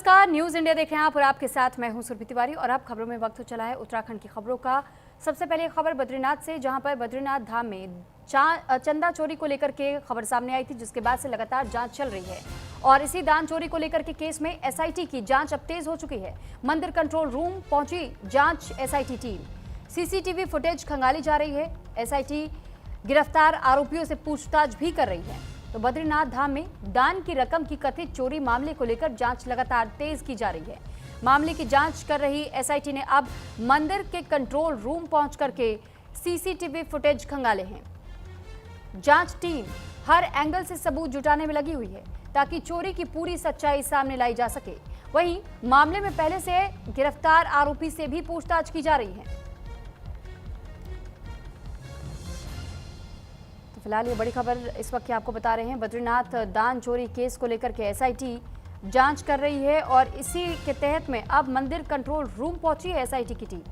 नमस्कार, news India देख रहे हैं आप और आपके साथ मैं हूं सुरभि तिवारी। और अब खबरों में वक्त हो चला है उत्तराखंड की खबरों का। सबसे पहले खबर बद्रीनाथ से, जहां पर बद्रीनाथ धाम में चंदा चोरी को लेकर के खबर सामने आई थी, जिसके बाद से लगातार जांच चल रही है। और इसी दान चोरी को लेकर के केस में एसआईटी की जांच अब तेज हो चुकी है। मंदिर कंट्रोल रूम पहुंची जांच एसआईटी टीम, सीसीटीवी फुटेज खंगाली जा रही है। एसआईटी गिरफ्तार आरोपियों से पूछताछ भी कर रही है। तो बद्रीनाथ धाम में दान की रकम की कथित चोरी मामले को लेकर जांच लगातार तेज की जा रही है। मामले की जांच कर रही एसआईटी ने अब मंदिर के कंट्रोल रूम पहुंच करके सीसीटीवी फुटेज खंगाले हैं। जांच टीम हर एंगल से सबूत जुटाने में लगी हुई है ताकि चोरी की पूरी सच्चाई सामने लाई जा सके। वहीं मामले में पहले से गिरफ्तार आरोपी से भी पूछताछ की जा रही है। फिलहाल ये बड़ी खबर इस वक्त आपको बता रहे हैं। बद्रीनाथ दान चोरी केस को लेकर के एसआईटी जांच कर रही है और इसी के तहत में अब मंदिर कंट्रोल रूम पहुंची है एसआईटी की टीम।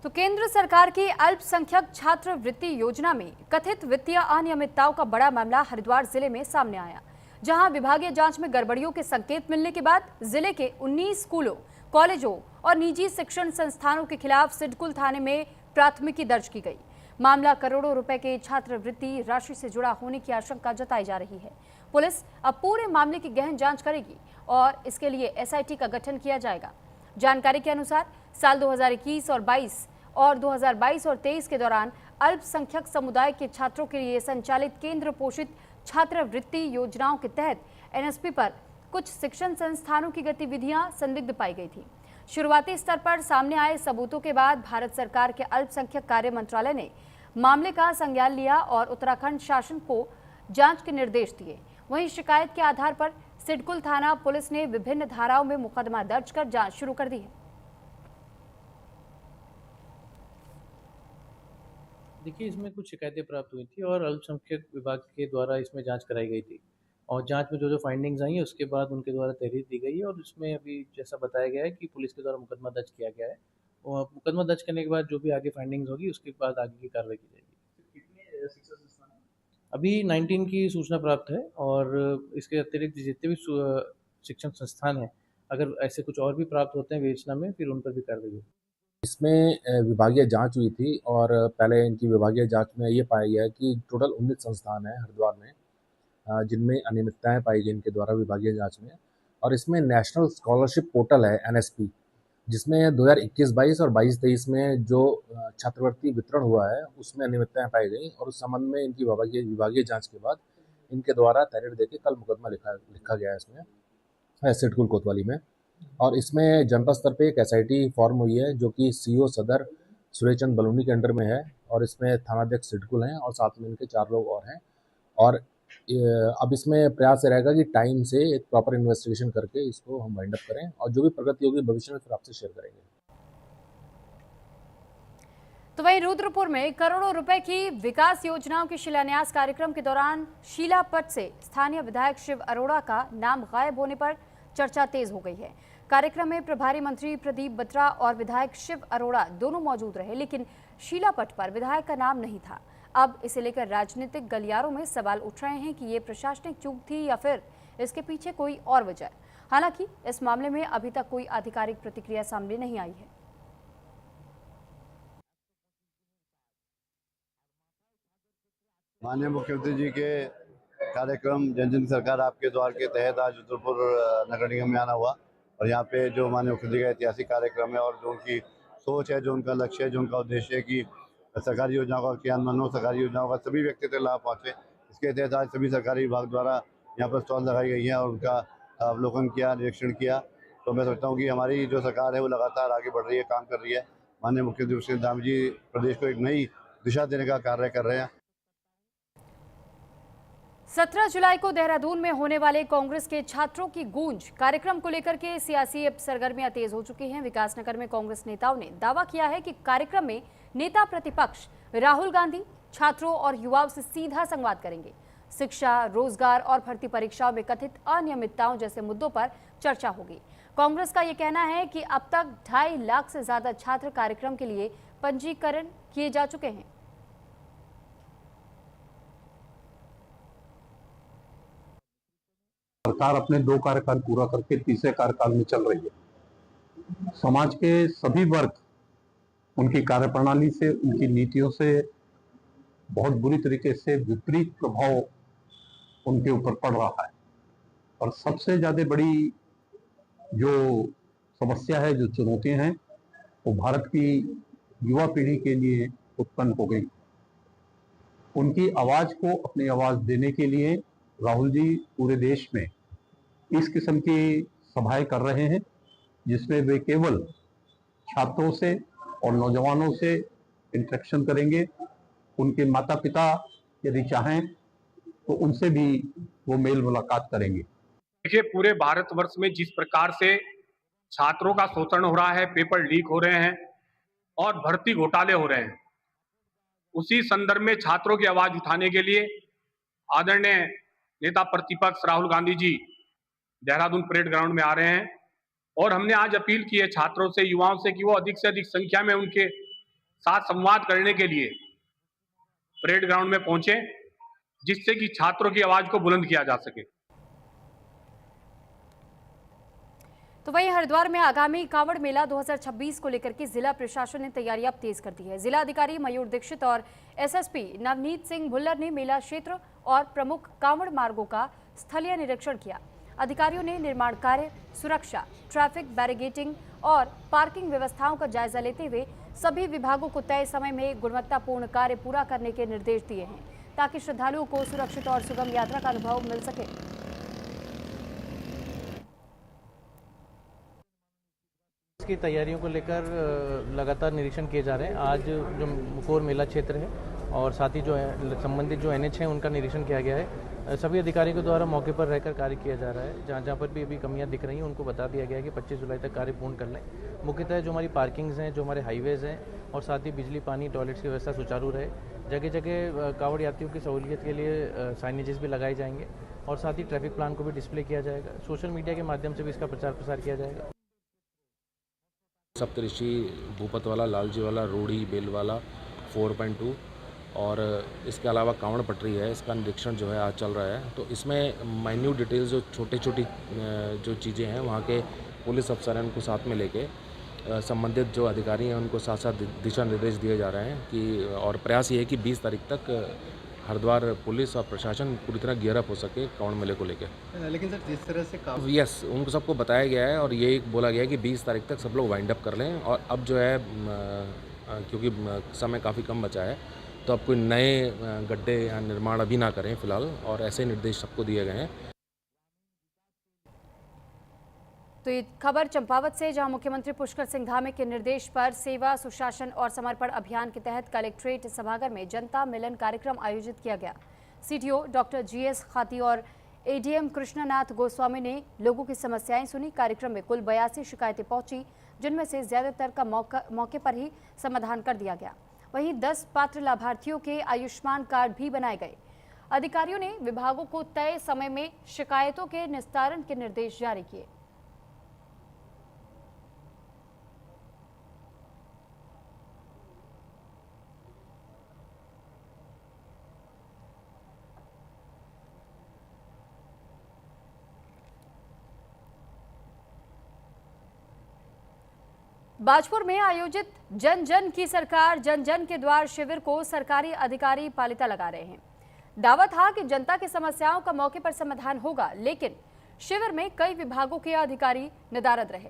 तो केंद्र सरकार की अल्पसंख्यक छात्रवृत्ति योजना में कथित वित्तीय अनियमितताओं का बड़ा मामला हरिद्वार जिले में सामने आया, जहां विभागीय जांच में गड़बड़ियों के संकेत मिलने के बाद जिले के 19 स्कूलों, कॉलेजों और निजी शिक्षण संस्थानों के खिलाफ सिडकुल थाने में प्राथमिकी दर्ज की गई। मामला करोड़ों रुपए के छात्रवृत्ति राशि से जुड़ा होने की आशंका जताई जा रही है। पुलिस अब पूरे मामले की गहन जांच करेगी और इसके लिए एसआईटी का गठन किया जाएगा। जानकारी के अनुसार साल 2021 और 2022 और 23 के दौरान अल्पसंख्यक समुदाय के छात्रों के लिए संचालित केंद्र पोषित छात्रवृत्ति योजनाओं के तहत एनएसपी पर कुछ शिक्षण संस्थानों की गतिविधियां संदिग्ध पाई गई थी। शुरुआती स्तर पर सामने आए सबूतों के बाद भारत सरकार के अल्पसंख्यक कार्य मंत्रालय ने मामले का संज्ञान लिया और उत्तराखंड शासन को जांच के निर्देश दिए। वहीं शिकायत के आधार पर सिडकुल थाना पुलिस ने विभिन्न धाराओं में मुकदमा दर्ज कर जांच शुरू कर दी है। देखिए, इसमें कुछ शिकायतें प्राप्त हुई थी और अल्पसंख्यक विभाग के द्वारा इसमें जांच कराई गई थी और जांच में जो जो फाइंडिंग्स आई हैं उसके बाद उनके द्वारा तहरीर दी गई है और इसमें अभी जैसा बताया गया है कि पुलिस के द्वारा मुकदमा दर्ज किया गया है और मुकदमा दर्ज करने के बाद जो भी आगे फाइंडिंग्स होगी उसके बाद आगे की कार्रवाई की जाएगी। कितने शिक्षा संस्थान हैं? अभी 19 की सूचना प्राप्त है और इसके अतिरिक्त जितने भी शिक्षण संस्थान हैं, अगर ऐसे कुछ और भी प्राप्त होते हैं विवेचना में, फिर उन पर भी कार्रवाई होगी। इसमें विभागीय जांच हुई थी और पहले इनकी विभागीय जांच में ये पाया गया कि टोटल 19 संस्थान हैं हरिद्वार में जिनमें अनियमितताएं पाई गई इनके द्वारा विभागीय जांच में। और इसमें नेशनल स्कॉलरशिप पोर्टल है एनएसपी, जिसमें 2021-22 और 22-23 में जो छात्रवृत्ति वितरण हुआ है उसमें अनियमितताएं पाई गई और उस संबंध में इनकी विभागीय जाँच के बाद इनके द्वारा तहरीर देके कल मुकदमा लिखा गया है इसमें सिडकुल कोतवाली में। और इसमें जनपद स्तर पे एक एसआईटी फॉर्म हुई है जो कि सीओ सदर सुरेश चंद बलूनी के अंडर में है और इसमें थानाध्यक्ष सिडकुल हैं और साथ में इनके 4 लोग और हैं। और अब इसमें प्रयास रहेगा कि टाइम से एक प्रॉपर इन्वेस्टिगेशन करके इसको हम वाइंड अप करें और जो भी प्रगति होगी भविष्य में फिर आपसे शेयर करेंगे। तो वहीं रुद्रपुर में करोड़ों रुपए की विकास योजनाओं के शिलान्यास कार्यक्रम के दौरान शीलापट से स्थानीय विधायक शिव अरोड़ा का नाम गायब होने पर चर्चा तेज हो गई है। कार्यक्रम में प्रभारी मंत्री प्रदीप बत्रा और विधायक शिव अरोड़ा दोनों मौजूद रहे, लेकिन शीलापट पर विधायक का नाम नहीं था। अब इसे लेकर राजनीतिक गलियारों में सवाल उठ रहे हैं कि ये प्रशासनिक चूक थी या फिर इसके पीछे कोई और वजह। हालांकि इस मामले में अभी तक कोई आधिकारिक प्रतिक्रिया सामने नहीं आई है। माननीय मुख्यमंत्री जी के कार्यक्रम जन जन सरकार आपके द्वार के तहत आज रुद्रपुर नगर निगम में आना हुआ और यहाँ पे जो माननीय मुख्यमंत्री का ऐतिहासिक कार्यक्रम है और जो उनकी सोच है, जो उनका लक्ष्य है, जो उनका उद्देश्य है कि सरकारी योजनाओं का क्रियान्वयन हो, सरकारी योजनाओं का सभी व्यक्ति तक लाभ पहुँचे, इसके तहत आज सभी सरकारी विभाग द्वारा यहाँ पर स्टॉल लगाई गई हैं और उनका अवलोकन किया, निरीक्षण किया। तो मैं सोचता हूँ कि हमारी जो सरकार है वो लगातार आगे बढ़ रही है, काम कर रही है। माननीय मुख्यमंत्री श्री दाम जी प्रदेश को एक नई दिशा देने का कार्य कर रहे हैं। 17 जुलाई को देहरादून में होने वाले कांग्रेस के छात्रों की गूंज कार्यक्रम को लेकर के सियासी सरगर्मियां तेज हो चुकी हैं। विकासनगर में कांग्रेस नेताओं ने दावा किया है कि कार्यक्रम में नेता प्रतिपक्ष राहुल गांधी छात्रों और युवाओं से सीधा संवाद करेंगे। शिक्षा, रोजगार और भर्ती परीक्षाओं में कथित अनियमितताओं जैसे मुद्दों पर चर्चा होगी। कांग्रेस का ये कहना है कि अब तक 2.5 लाख से ज्यादा छात्र कार्यक्रम के लिए पंजीकरण किए जा चुके हैं। सरकार अपने 2 कार्यकाल पूरा करके तीसरे कार्यकाल में चल रही है। समाज के सभी वर्ग उनकी कार्यप्रणाली से, उनकी नीतियों से बहुत बुरी तरीके से विपरीत प्रभाव उनके ऊपर पड़ रहा है। और सबसे ज्यादा बड़ी जो समस्या है, जो चुनौतियां हैं, वो भारत की युवा पीढ़ी के लिए उत्पन्न हो गई। उनकी आवाज को अपनी आवाज देने के लिए राहुल जी पूरे देश में इस किस्म की सभाएं कर रहे हैं, जिसमें वे केवल छात्रों से और नौजवानों से इंटरेक्शन करेंगे। उनके माता पिता यदि चाहें तो उनसे भी वो मेल मुलाकात करेंगे। देखिए, पूरे भारतवर्ष में जिस प्रकार से छात्रों का शोषण हो रहा है, पेपर लीक हो रहे हैं और भर्ती घोटाले हो रहे हैं, उसी संदर्भ में छात्रों की आवाज उठाने के लिए आदरणीय नेता प्रतिपक्ष राहुल गांधी जी देहरादून परेड ग्राउंड में आ रहे हैं। और हमने आज अपील की है छात्रों से, युवाओं से कि वो अधिक से अधिक संख्या में उनके साथ संवाद करने के लिए परेड ग्राउंड में पहुंचे, जिससे कि छात्रों की आवाज को बुलंद किया जा सके। तो वहीं हरिद्वार में आगामी कांवड़ मेला 2026 को लेकर के जिला प्रशासन ने तैयारियां तेज कर दी है। जिला अधिकारी मयूर दीक्षित और एसएसपी नवनीत सिंह भुल्लर ने मेला क्षेत्र और प्रमुख कांवड़ मार्गों का स्थलीय निरीक्षण किया। अधिकारियों ने निर्माण कार्य, सुरक्षा, ट्रैफिक बैरिगेटिंग और पार्किंग व्यवस्थाओं का जायजा लेते हुए सभी विभागों को तय समय में गुणवत्तापूर्ण कार्य पूरा करने के निर्देश दिए हैं, ताकि श्रद्धालुओं को सुरक्षित और सुगम यात्रा का अनुभव मिल सके। इसकी तैयारियों को लेकर लगातार निरीक्षण किए जा रहे हैं। आज जो मुकोर मेला क्षेत्र है और साथ ही जो है संबंधित जो NH है उनका निरीक्षण किया गया है। सभी अधिकारियों के द्वारा मौके पर रहकर कार्य किया जा रहा है। जहाँ पर भी अभी कमियां दिख रही हैं उनको बता दिया गया है कि 25 जुलाई तक कार्य पूर्ण कर लें। मुख्यतः जो हमारी पार्किंग्स हैं, जो हमारे हाईवेज़ हैं और साथ ही बिजली, पानी, टॉयलेट्स की व्यवस्था सुचारू रहे। जगह जगह कांवड़ यात्रियों की सहूलियत के लिए साइनेजेस भी लगाए जाएंगे और साथ ही ट्रैफिक प्लान को भी डिस्प्ले किया जाएगा। सोशल मीडिया के माध्यम से भी इसका प्रचार प्रसार किया जाएगा। सप्तऋषि, भूपतवाला, लालजी वाला, रोड़ी, बेलवाला 4.2 और इसके अलावा कांवड़ पटरी है, इसका निरीक्षण जो है आज चल रहा है। तो इसमें माइन्यूट डिटेल्स, जो छोटी जो चीज़ें हैं, वहाँ के पुलिस अफसर हैं, उनको साथ में लेके संबंधित जो अधिकारी हैं उनको साथ साथ दिशा निर्देश दिए जा रहे हैं कि, और प्रयास ये है कि 20 तारीख तक हरिद्वार पुलिस और प्रशासन पूरी तरह गियर अप हो सके कांवड़ मेले को लेकर। लेकिन सर, जिस तरह से यस, उनको सबको बताया गया है और ये बोला गया है कि 20 तारीख तक सब लोग वाइंड अप कर लें। और अब जो है क्योंकि समय काफ़ी कम बचा है, तो अब कोई नए गड्ढे या निर्माण अभी ना करें फिलहाल, और ऐसे निर्देश सबको दिए गए हैं। तो ये खबर चंपावत से, जहां मुख्यमंत्री पुष्कर सिंह धामी के निर्देश पर सेवा, सुशासन और समर्पण अभियान के तहत कलेक्ट्रेट सभागार में जनता मिलन कार्यक्रम आयोजित किया गया। सीटीओ डॉक्टर GS खाती और ADM कृष्णनाथ गोस्वामी ने लोगों की समस्याएं सुनी। कार्यक्रम में कुल 82 शिकायतें पहुंची, जिनमें से ज्यादातर का मौके पर ही समाधान कर दिया गया। वहीं 10 पात्र लाभार्थियों के आयुष्मान कार्ड भी बनाए गए। अधिकारियों ने विभागों को तय समय में शिकायतों के निस्तारण के निर्देश जारी किए। बाजपुर में आयोजित जन जन की सरकार जन जन के द्वार शिविर को सरकारी अधिकारी पालिता लगा रहे हैं। दावा था कि जनता की समस्याओं का मौके पर समाधान होगा, लेकिन शिविर में कई विभागों के अधिकारी नदारद रहे।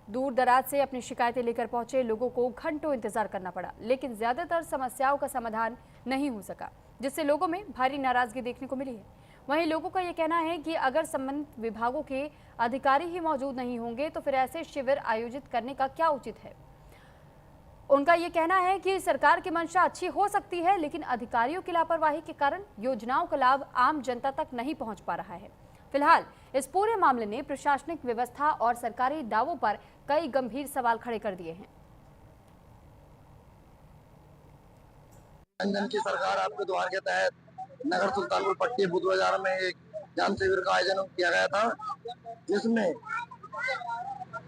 दूर दराज से अपनी शिकायतें लेकर पहुंचे लोगों को घंटों इंतजार करना पड़ा, लेकिन ज्यादातर समस्याओं का समाधान नहीं हो सका, जिससे लोगों में भारी नाराजगी देखने को मिली है। वहीं लोगों का यह कहना है कि अगर संबंधित विभागों के अधिकारी ही मौजूद नहीं होंगे तो फिर ऐसे शिविर आयोजित करने का क्या उचित है। उनका यह कहना है कि सरकार की मंशा अच्छी हो सकती है, लेकिन अधिकारियों की लापरवाही के कारण योजनाओं का लाभ आम जनता तक नहीं पहुंच पा रहा है। फिलहाल इस पूरे मामले ने प्रशासनिक व्यवस्था और सरकारी दावों पर कई गंभीर सवाल खड़े कर दिए हैं। जन जन की सरकार आपके द्वार के तहत नगर सुल्तानपुर पट्टी बुध बाजार में एक जन शिविर का आयोजन किया गया था, जिसमें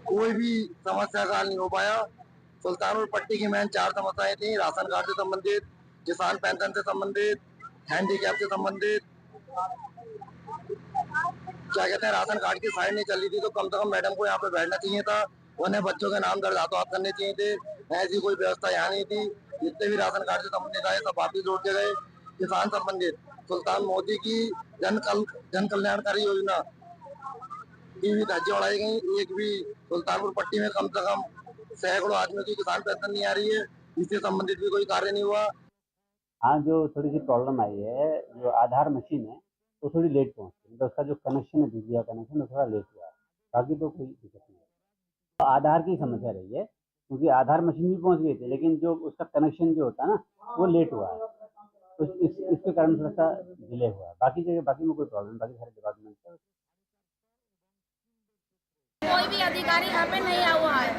कोई भी समस्या का हल नहीं हो पाया। सुल्तानपुर पट्टी की मेन 4 समस्याएं थी: राशन कार्ड से संबंधित, किसान पेंशन से संबंधित, हैंडीकैप से संबंधित। क्या कहते हैं, राशन कार्ड की साइड नहीं चल रही थी तो कम से कम मैडम को यहाँ पे बैठना चाहिए था, उन्हें बच्चों के नाम दर्ज हाथों हाथ करने चाहिए थे। ऐसी कोई व्यवस्था यहाँ नहीं थी। जितने भी राशन कार्ड से संबंधित आए सब वापिस लौट के गए। किसान संबंधित सुल्तान मोदी की जन कल्याणकारी योजना की भी धज्जियां उड़ाई गई। एक भी सुल्तानपुर पट्टी में कम से कम सैकड़ों आदमियों की किसान पेंशन नहीं आ रही है। इससे संबंधित भी कोई कार्य नहीं हुआ। हाँ, जो थोड़ी सी प्रॉब्लम आई है, जो आधार मशीन है वो थोड़ी लेट पहुँची, तो उसका जो कनेक्शन है, बिजली का कनेक्शन, वो थोड़ा लेट हुआ है। बाकी तो कोई दिक्कत नहीं है। तो आधार की समस्या रही है, क्योंकि आधार मशीन भी पहुँच गई थी, लेकिन जो उसका कनेक्शन जो होता है ना, वो लेट हुआ है। तो इसके कारण थोड़ा सा डिले हुआ है। बाकी जगह बाकी में कोई प्रॉब्लम, बाकी सारे डिपार्टमेंट है। कोई भी अधिकारी यहाँ पे नहीं आया हुआ है।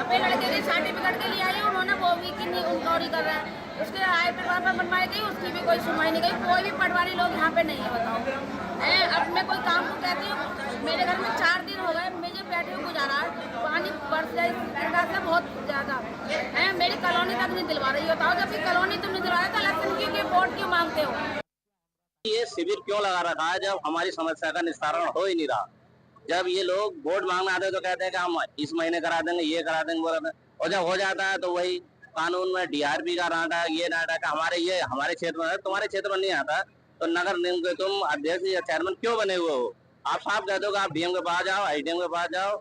अपने लड़के के सर्टिफिकेट के लिए आए, उन्होंने वो भी कि नहीं इंक्वायरी कर रहे हैं। उसके आय प्रमाण पत्र बनवाई गई, उसकी भी कोई सुनवाई नहीं गई। कोई भी पटवारी लोग यहाँ पे नहीं है, बताओ। अब मैं कोई काम को कहती हूँ, मेरे घर में 4 दिन हो गए, मुझे बैठे हुए गुजारा, पानी बरस जाए बहुत ज़्यादा है। मेरी कॉलोनी तक नहीं दिलवा रही, बताओ। जब कॉलोनी तुम नहीं दिलवा रहे तो इलेक्शन क्यों वोट क्यों मांगते हो? ये शिविर क्यों लगा रखा है जब हमारी समस्या का निस्तारण हो ही नहीं रहा? जब ये लोग वोट मांगने आते हैं तो कहते हैं कि हम इस महीने करा देंगे, ये करा देंगे, वो करा देंगे, और जब हो जाता है तो वही कानून में डीआरपी का नाटक, ये नाटक हमारे क्षेत्र में है, तुम्हारे क्षेत्र में नहीं आता। तो नगर निगम के तुम अध्यक्ष या चेयरमैन क्यों बने हुए हो? आप साफ कह दो कि आप डीएम के पास जाओ, आईडीएम के पास जाओ,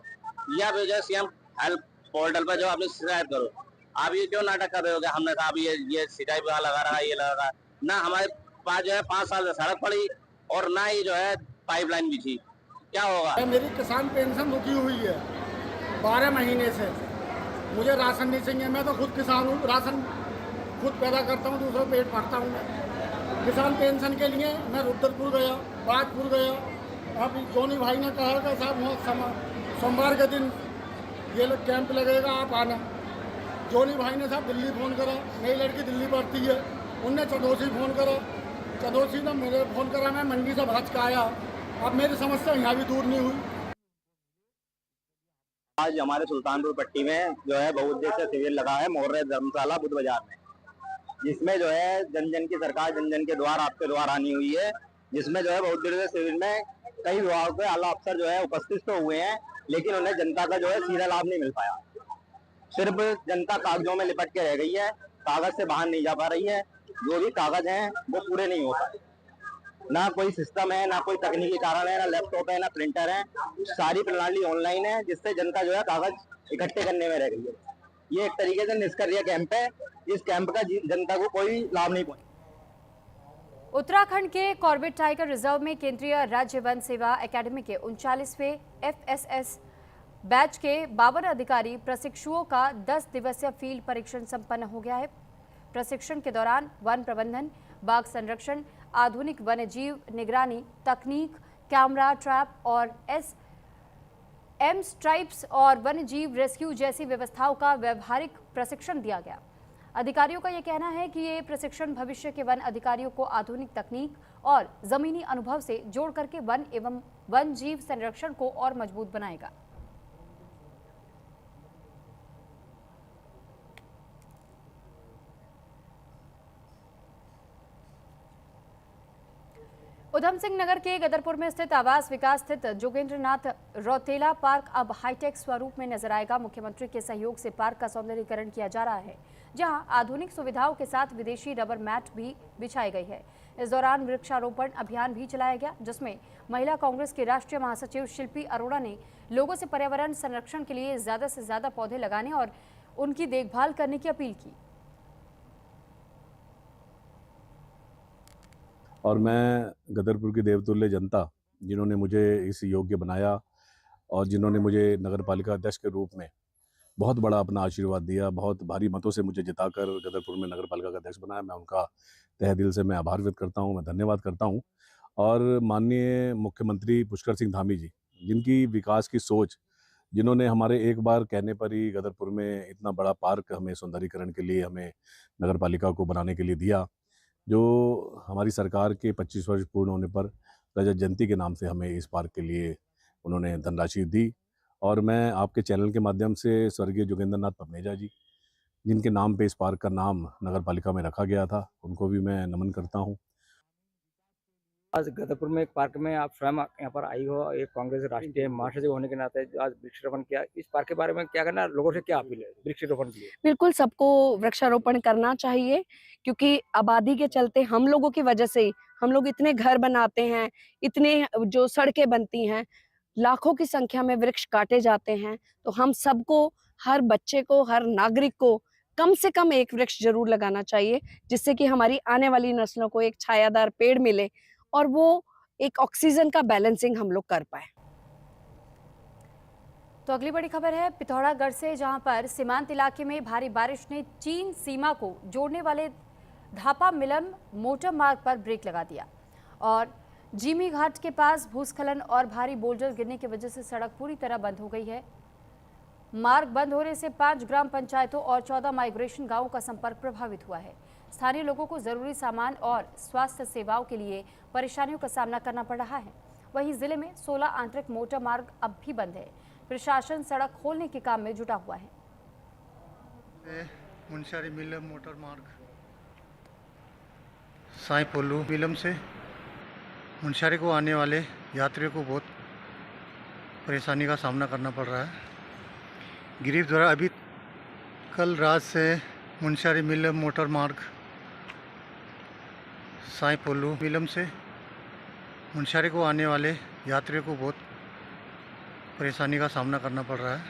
या फिर जो सीएम हेल्प पोर्टल पर जो अपनी शिकायत करो। आप ये क्यों नाटक कर रहे हो कि हमने कहा ये सिंचाई विभाग लगा रहा है, ये लगा रहा है ना? हमारे पास जो है 5 साल से सड़क पड़ी और ना ही जो है पाइपलाइन भी थी। क्या होगा? मेरी किसान पेंशन रुकी हुई है 12 महीने से। मुझे राशन नहीं चाहिए। मैं तो खुद किसान हूँ, राशन खुद पैदा करता हूँ, दूसरों पेट भरता हूँ। मैं किसान पेंशन के लिए मैं रुद्रपुर गया, बाजपुर गया। अब जोनी भाई ने कहा कि साहब सोमवार के दिन ये लोग कैंप लगेगा, आप आना। जोनी भाई ने साहब दिल्ली फ़ोन करा, मेरी लड़की दिल्ली पढ़ती है, उनने चंदौसी फ़ोन करा, चंदौसी ने मेरे फ़ोन करा, मैं मंडी से भाज के आया। अब मेरी समस्या यहाँ भी दूर नहीं हुई। आज हमारे सुल्तानपुर पट्टी में जो है बहुउद्देश्य शिविर लगा है मोर्रे धर्मशाला बुद्ध बाजार में, जिसमें जो है जन जन की सरकार जन जन के द्वार आपके द्वार आनी हुई है। जिसमें जो है बहुउद्देश्य शिविर में कई विभागों के आला अफसर जो है उपस्थित तो हुए हैं, लेकिन उन्हें जनता का जो है सीधा लाभ नहीं मिल पाया। सिर्फ जनता कागजों में लिपट के रह गई है, कागज से बाहर नहीं जा पा रही है। जो भी कागज हैं वो पूरे नहीं हो पाए। ना कोई सिस्टम है, ना कोई तकनीकी कारण है, ना लैपटॉप है, ना प्रिंटर है। सारी प्रणाली ऑनलाइन है, जिससे जनता जो है कागज इकट्ठे करने में रह गई है। ये एक तरीके से निष्क्रिय कैंप है। इस कैंप का जनता को कोई लाभ नहीं पहुंचा। उत्तराखंड के कॉर्बेट टाइगर रिजर्व में केंद्रीय राज्य वन सेवा एकेडमी के 39वें FSS बैच के 52 अधिकारी प्रशिक्षुओं का 10 दिवसीय फील्ड परीक्षण संपन्न हो गया है। प्रशिक्षण के दौरान वन प्रबंधन, बाघ संरक्षण, आधुनिक वन्यजीव निगरानी तकनीक, कैमरा ट्रैप और स्ट्राइप्स और वन्यजीव रेस्क्यू जैसी व्यवस्थाओं का व्यवहारिक प्रशिक्षण दिया गया। अधिकारियों का यह कहना है कि ये प्रशिक्षण भविष्य के वन अधिकारियों को आधुनिक तकनीक और जमीनी अनुभव से जोड़ करके वन एवं वन जीव संरक्षण को और मजबूत बनाएगा। उधम सिंह नगर के गदरपुर में स्थित आवास विकास स्थित जोगेंद्रनाथ रौतेला पार्क अब हाईटेक स्वरूप में नजर आएगा। मुख्यमंत्री के सहयोग से पार्क का सौंदर्यीकरण किया जा रहा है, जहां आधुनिक सुविधाओं के साथ विदेशी रबर मैट भी बिछाई गई है। इस दौरान वृक्षारोपण अभियान भी चलाया गया, जिसमें महिला कांग्रेस की राष्ट्रीय महासचिव शिल्पी अरोड़ा ने लोगों से पर्यावरण संरक्षण के लिए ज्यादा से ज्यादा पौधे लगाने और उनकी देखभाल करने की अपील की। और मैं गदरपुर की देवतुल्य जनता, जिन्होंने मुझे इस योग्य बनाया और जिन्होंने मुझे नगर पालिका अध्यक्ष के रूप में बहुत बड़ा अपना आशीर्वाद दिया, बहुत भारी मतों से मुझे जिताकर गदरपुर में नगर पालिका का अध्यक्ष बनाया, मैं उनका तहे दिल से मैं आभार व्यक्त करता हूं, मैं धन्यवाद करता हूं। और माननीय मुख्यमंत्री पुष्कर सिंह धामी जी, जिनकी विकास की सोच, जिन्होंने हमारे एक बार कहने पर ही गदरपुर में इतना बड़ा पार्क हमें सौंदर्यीकरण के लिए, हमें नगर पालिका को बनाने के लिए दिया, जो हमारी सरकार के 25 वर्ष पूर्ण होने पर रजत जयंती के नाम से हमें इस पार्क के लिए उन्होंने धनराशि दी और मैं आपके चैनल के माध्यम से स्वर्गीय जोगेंद्र नाथ पवनेजा जी, जिनके नाम पे इस पार्क का नाम नगर पालिका में रखा गया था, उनको भी मैं नमन करता हूँ। आज गदरपुर में एक पार्क में आप स्वयं यहाँ पर आई हो, एक कांग्रेस राष्ट्रीय महासचिव होने के नाते आज वृक्षारोपण किया। इस पार्क के बारे में क्या कहना, लोगों से क्या अपील है वृक्षारोपण के लिए? बिल्कुल सबको वृक्षारोपण करना चाहिए, क्योंकि आबादी के चलते हम लोगों की वजह से ही हम लोग इतने घर बनाते हैं, इतने जो सड़कें बनती हैं, लाखों की संख्या में वृक्ष काटे जाते हैं। तो हम सबको, हर बच्चे को, हर नागरिक को कम से कम एक वृक्ष जरूर लगाना चाहिए, जिससे कि हमारी आने वाली नस्लों को एक छायादार पेड़ मिले और वो एक ऑक्सीजन का बैलेंसिंग हम लोग कर पाए। तो अगली बड़ी खबर है पिथौरागढ़ से, जहां पर सीमांत इलाके में भारी बारिश ने चीन सीमा को जोड़ने वाले धापा मिलम मोटर मार्ग पर ब्रेक लगा दिया और जीमी घाट के पास भूस्खलन और भारी बोल्डर गिरने की वजह से सड़क पूरी तरह बंद हो गई है। मार्ग बंद होने से 5 ग्राम पंचायतों और 14 माइग्रेशन गांवों का संपर्क प्रभावित हुआ है। स्थानीय लोगों को जरूरी सामान और स्वास्थ्य सेवाओं के लिए परेशानियों का सामना करना पड़ रहा है। वहीं जिले में 16 आंतरिक मोटर मार्ग अब भी बंद है। प्रशासन सड़क खोलने के काम में जुटा हुआ है। मुंशारी मिलम मोटर मार्ग साई पोलू मिलम से मुंशारी को आने वाले यात्रियों को बहुत परेशानी का सामना करना पड़ रहा है। गिरीफ द्वारा अभी कल रात से मुंशारी मिलम मोटर मार्ग साई पोलू मिलम से मुंशारी को आने वाले यात्रियों को बहुत परेशानी का सामना करना पड़ रहा है।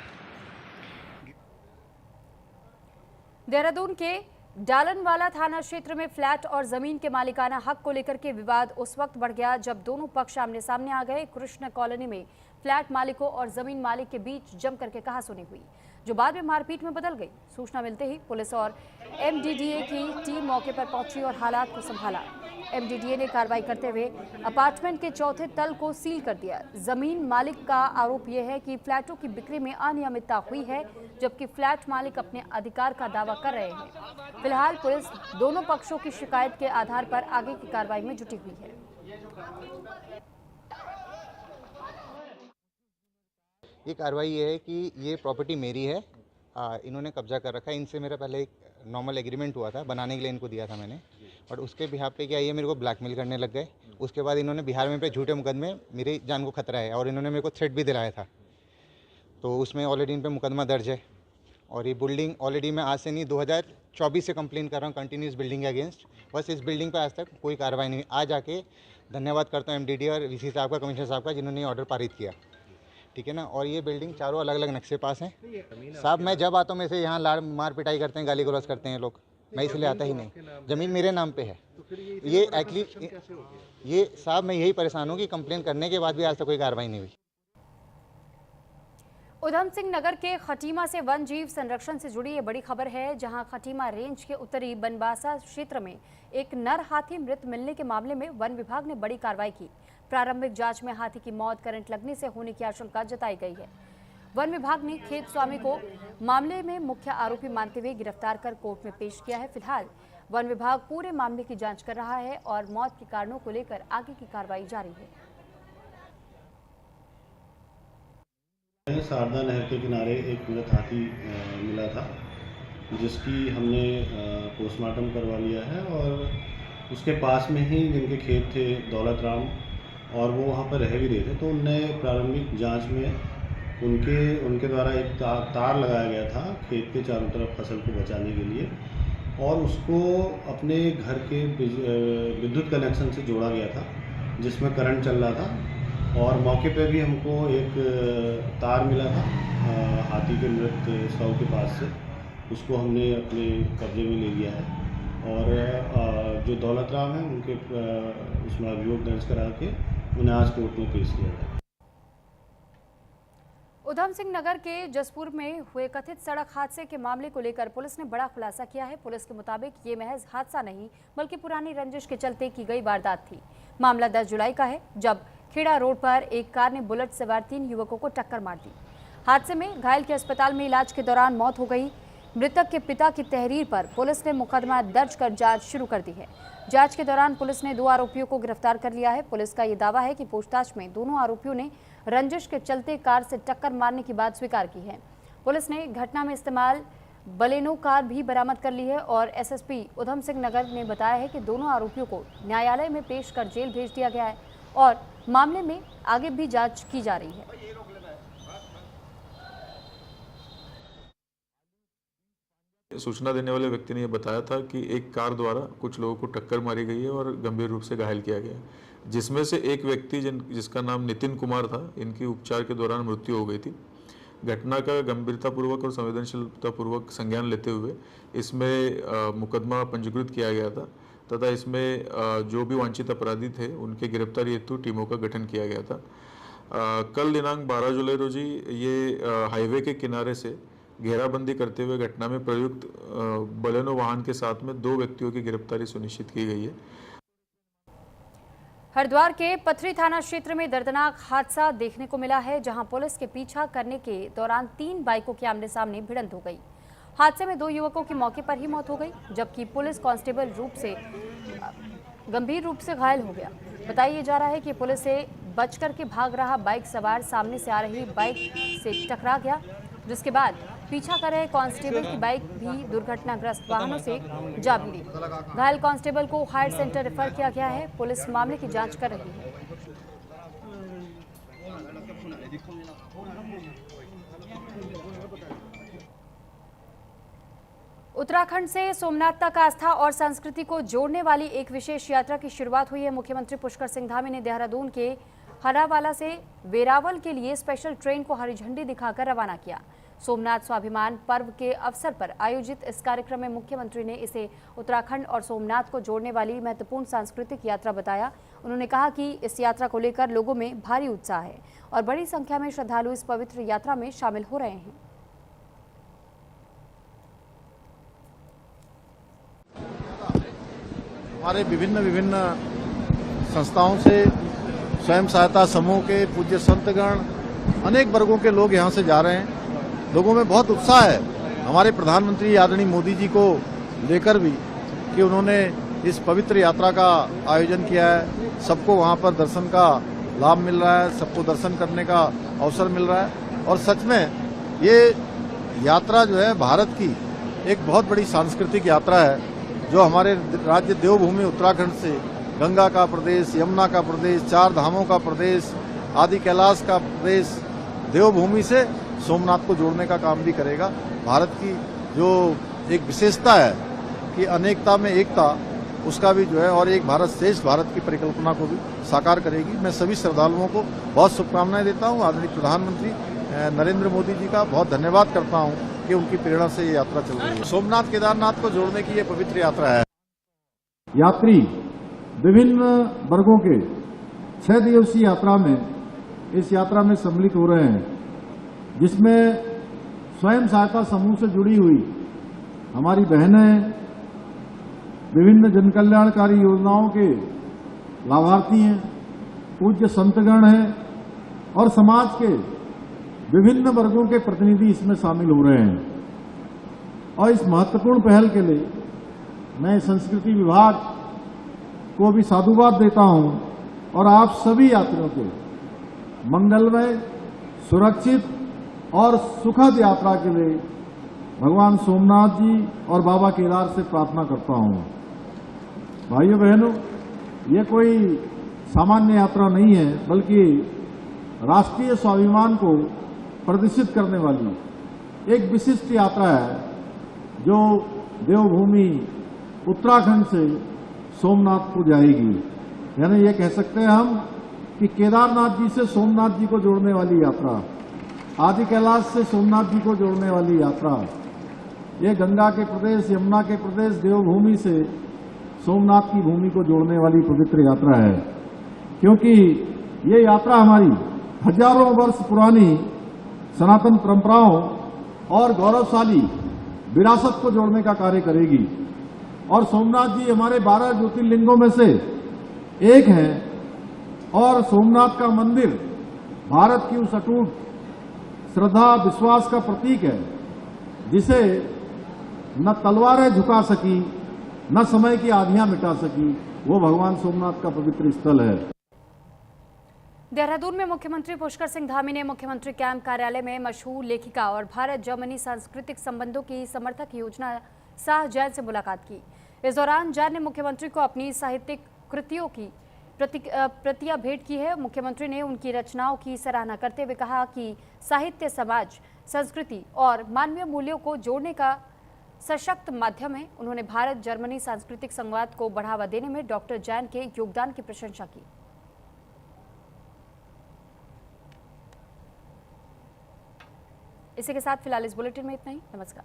देहरादून के डालनवाला थाना क्षेत्र में फ्लैट और जमीन के मालिकाना हक को लेकर के विवाद उस वक्त बढ़ गया जब दोनों पक्ष आमने सामने आ गए। कृष्ण कॉलोनी में फ्लैट मालिकों और जमीन मालिक के बीच जम करके कहासुनी हुई, जो बाद में मारपीट में बदल गई। सूचना मिलते ही पुलिस और एमडीडीए की टीम मौके पर पहुंची और हालात को संभाला। एमडीडीए ने कार्रवाई करते हुए अपार्टमेंट के चौथे तल को सील कर दिया। जमीन मालिक का आरोप यह है कि फ्लैटों की बिक्री में अनियमितता हुई है, जबकि फ्लैट मालिक अपने अधिकार का दावा कर रहे हैं। फिलहाल पुलिस दोनों पक्षों की शिकायत के आधार पर आगे की कार्रवाई में जुटी हुई है। ये कार्रवाई ये है कि ये प्रॉपर्टी मेरी है, इन्होंने कब्जा कर रखा है। इनसे मेरा पहले एक नॉर्मल एग्रीमेंट हुआ था, बनाने के लिए इनको दिया था मैंने, और उसके बिहाफ पे क्या ये मेरे को ब्लैकमेल करने लग गए। उसके बाद इन्होंने बिहार में पे झूठे मुकदमे, मेरी जान को खतरा है, और इन्होंने मेरे को थ्रेट भी दिलाया था। तो उसमें ऑलरेडी इन पे मुकदमा दर्ज है। और ये बिल्डिंग ऑलरेडी मैं आज से नहीं 2024 से कंप्लेन कर रहा हूँ कंटिन्यूस बिल्डिंग के अगेंस्ट। बस इस बिल्डिंग पर आज तक कोई कार्रवाई नहीं हुई। आज आके धन्यवाद करता हूँ एमडीडी और वीसी साहब का, कमिश्नर साहब का, जिन्होंने ऑर्डर पारित किया, ठीक है ना। और ये बिल्डिंग चारों अलग अलग नक्शे पास हैं साहब। मैं जब आता हूँ मेरे से यहाँ मार पिटाई करते हैं, गाली गलौज करते हैं लोग, मैं इसलिए आता ही नहीं। ज़मीन मेरे नाम पे है। ये एक्चुअली ये साहब मैं यही परेशान हूँ कि कंप्लेन करने के बाद भी आज तक कोई कार्रवाई नहीं हुई। उधम सिंह नगर के खटीमा से वन जीव संरक्षण से जुड़ी ये बड़ी खबर है, जहां खटीमा रेंज के उत्तरी बनबासा क्षेत्र में एक नर हाथी मृत मिलने के मामले में वन विभाग ने बड़ी कार्रवाई की। प्रारंभिक जांच में हाथी की मौत करंट लगने से होने की आशंका जताई गई है। वन विभाग ने खेत स्वामी को मामले में मुख्य आरोपी मानते हुए गिरफ्तार कर कोर्ट में पेश किया है। फिलहाल वन विभाग पूरे मामले की जांच कर रहा है और मौत के कारणों को लेकर आगे की कार्रवाई जारी है। शारदा नहर के किनारे एक मृत हाथी मिला था, जिसकी हमने पोस्टमार्टम करवा लिया है, और उसके पास में ही जिनके खेत थे दौलत राम, और वो वहाँ पर रह भी रहे थे, तो उनने प्रारंभिक जांच में उनके द्वारा एक तार लगाया गया था खेत के चारों तरफ फसल को बचाने के लिए, और उसको अपने घर के विद्युत कनेक्शन से जोड़ा गया था, जिसमें करंट चल रहा था। और मौके पे भी हमको एक तार मिला था हाथी के मृत शव के पास से, उसको हमने अपने कब्जे में ले लिया है। और जो दौलत राम है उनके उसमें अभियोग दर्ज करा के उन्हें आज कोर्ट में पेश किया गया। उधम सिंह नगर के जसपुर में हुए कथित सड़क हादसे के मामले को लेकर पुलिस ने बड़ा खुलासा किया है। पुलिस के मुताबिक ये महज हादसा नहीं बल्कि पुरानी रंजिश के चलते की गई वारदात थी। मामला 10 जुलाई का है, जब खेड़ा रोड पर एक कार ने बुलेट सवार 3 युवकों को टक्कर मार दी। हादसे में घायल की अस्पताल में इलाज के दौरान मौत हो गई। मृतक के पिता की तहरीर पर पुलिस ने मुकदमा दर्ज कर जांच शुरू कर दी है। जांच के दौरान पुलिस ने 2 आरोपियों को गिरफ्तार कर लिया है। पुलिस का ये दावा है कि पूछताछ में दोनों आरोपियों ने रंजिश के चलते कार से टक्कर मारने की बात स्वीकार की है। पुलिस ने घटना में इस्तेमाल बलेनो कार भी बरामद कर ली है और एसएसपी उधम सिंह नगर ने बताया है कि दोनों आरोपियों को न्यायालय में पेश कर जेल भेज दिया गया है और मामले में आगे भी जांच की जा रही है। सूचना देने वाले व्यक्ति ने यह बताया था कि एक कार द्वारा कुछ लोगों को टक्कर मारी गई है और गंभीर रूप से घायल किया गया है, जिसमें से एक व्यक्ति जिसका नाम नितिन कुमार था, इनकी उपचार के दौरान मृत्यु हो गई थी। घटना का गंभीरतापूर्वक और संवेदनशीलतापूर्वक संज्ञान लेते हुए इसमें मुकदमा पंजीकृत किया गया था तथा इसमें जो भी वांछित अपराधी थे उनके गिरफ्तारी हेतु टीमों का गठन किया गया था। कल दिनांक 12 जुलाई रोजी ये हाईवे के किनारे से घेराबंदी करते हुए घटना में प्रयुक्त बलेनो वाहन के साथ में 2 व्यक्तियों की गिरफ्तारी सुनिश्चित की गई है। हरिद्वार के पथरी थाना क्षेत्र में दर्दनाक हादसा देखने को मिला है, जहां पुलिस के पीछा करने के दौरान 3 बाइकों के आमने सामने भिड़ंत हो गई। हादसे में 2 युवकों की मौके पर ही मौत हो गई, जबकि पुलिस कांस्टेबल गंभीर रूप से घायल हो गया। बताया जा रहा है कि पुलिस से बच करके भाग रहा बाइक सवार सामने से आ रही बाइक से टकरा गया, जिसके बाद पीछा कर रहे कांस्टेबल की बाइक भी दुर्घटनाग्रस्त वाहनों से जा भिड़ी। घायल कांस्टेबल को हायर सेंटर रेफर किया गया है। पुलिस मामले की जांच कर रही है। उत्तराखंड से सोमनाथ तक आस्था और संस्कृति को जोड़ने वाली एक विशेष यात्रा की शुरुआत हुई है। मुख्यमंत्री पुष्कर सिंह धामी ने देहरादून के हरावाला से वेरावल के लिए स्पेशल ट्रेन को हरी झंडी दिखाकर रवाना किया। सोमनाथ स्वाभिमान पर्व के अवसर पर आयोजित इस कार्यक्रम में मुख्यमंत्री ने इसे उत्तराखंड और सोमनाथ को जोड़ने वाली महत्वपूर्ण सांस्कृतिक यात्रा बताया। उन्होंने कहा कि इस यात्रा को लेकर लोगों में भारी उत्साह है और बड़ी संख्या में श्रद्धालु इस पवित्र यात्रा में शामिल हो रहे हैं। हमारे विभिन्न संस्थाओं से स्वयं सहायता समूह के पूज्य संतगण अनेक वर्गों के लोग यहाँ से जा रहे हैं। लोगों में बहुत उत्साह है हमारे प्रधानमंत्री आदरणीय मोदी जी को लेकर भी कि उन्होंने इस पवित्र यात्रा का आयोजन किया है। सबको वहाँ पर दर्शन का लाभ मिल रहा है, सबको दर्शन करने का अवसर मिल रहा है और सच में ये यात्रा जो है भारत की एक बहुत बड़ी सांस्कृतिक यात्रा है, जो हमारे राज्य देवभूमि उत्तराखंड से गंगा का प्रदेश, यमुना का प्रदेश, 4 धामों का प्रदेश, आदि कैलाश का प्रदेश, देवभूमि से सोमनाथ को जोड़ने का काम भी करेगा। भारत की जो एक विशेषता है कि अनेकता में एकता, उसका भी जो है और एक भारत श्रेष्ठ भारत की परिकल्पना को भी साकार करेगी। मैं सभी श्रद्धालुओं को बहुत शुभकामनाएं देता हूं। आदरणीय प्रधानमंत्री नरेंद्र मोदी जी का बहुत धन्यवाद करता हूं कि उनकी प्रेरणा से ये यात्रा चल रही है। सोमनाथ केदारनाथ को जोड़ने की ये पवित्र यात्रा है। यात्री विभिन्न वर्गों के 6 दिवसीय यात्रा में इस यात्रा में सम्मिलित हो रहे हैं, जिसमें स्वयं सहायता समूह से जुड़ी हुई हमारी बहनें, विभिन्न जनकल्याणकारी योजनाओं के लाभार्थी हैं, पूज्य संतगण हैं और समाज के विभिन्न वर्गों के प्रतिनिधि इसमें शामिल हो रहे हैं। और इस महत्वपूर्ण पहल के लिए मैं संस्कृति विभाग को भी साधुवाद देता हूं और आप सभी यात्रियों के मंगलमय, सुरक्षित और सुखद यात्रा के लिए भगवान सोमनाथ जी और बाबा केदार से प्रार्थना करता हूं। भाइयों बहनों, ये कोई सामान्य यात्रा नहीं है, बल्कि राष्ट्रीय स्वाभिमान को प्रदर्शित करने वाली एक विशिष्ट यात्रा है, जो देवभूमि उत्तराखंड से सोमनाथ को जाएगी। यानी ये कह सकते हैं हम कि केदारनाथ जी से सोमनाथ जी को जोड़ने वाली यात्रा, आदि कैलाश से सोमनाथ जी को जोड़ने वाली यात्रा, ये गंगा के प्रदेश, यमुना के प्रदेश, देवभूमि से सोमनाथ की भूमि को जोड़ने वाली पवित्र यात्रा है। क्योंकि ये यात्रा हमारी हजारों वर्ष पुरानी सनातन परंपराओं और गौरवशाली विरासत को जोड़ने का कार्य करेगी। और सोमनाथ जी हमारे 12 ज्योतिर्लिंगों में से एक है और सोमनाथ का मंदिर भारत की उस अटूट श्रद्धा विश्वास का प्रतीक है, जिसे न तलवारें झुका सकी, न समय की आंधियां मिटा सकी। वो भगवान सोमनाथ का पवित्र स्थल है। देहरादून में मुख्यमंत्री पुष्कर सिंह धामी ने मुख्यमंत्री कैंप कार्यालय में मशहूर लेखिका और भारत जर्मनी सांस्कृतिक संबंधों की समर्थक योजना शाह जैन से मुलाकात की। इस दौरान जैन ने मुख्यमंत्री को अपनी साहित्यिक कृतियों की प्रतियां भेंट की है। मुख्यमंत्री ने उनकी रचनाओं की सराहना करते हुए कहा कि साहित्य समाज, संस्कृति और मानवीय मूल्यों को जोड़ने का सशक्त माध्यम है। उन्होंने भारत जर्मनी सांस्कृतिक संवाद को बढ़ावा देने में डॉक्टर जैन के योगदान की प्रशंसा की। इसी के साथ फिलहाल इस बुलेटिन में इतना ही। नमस्कार।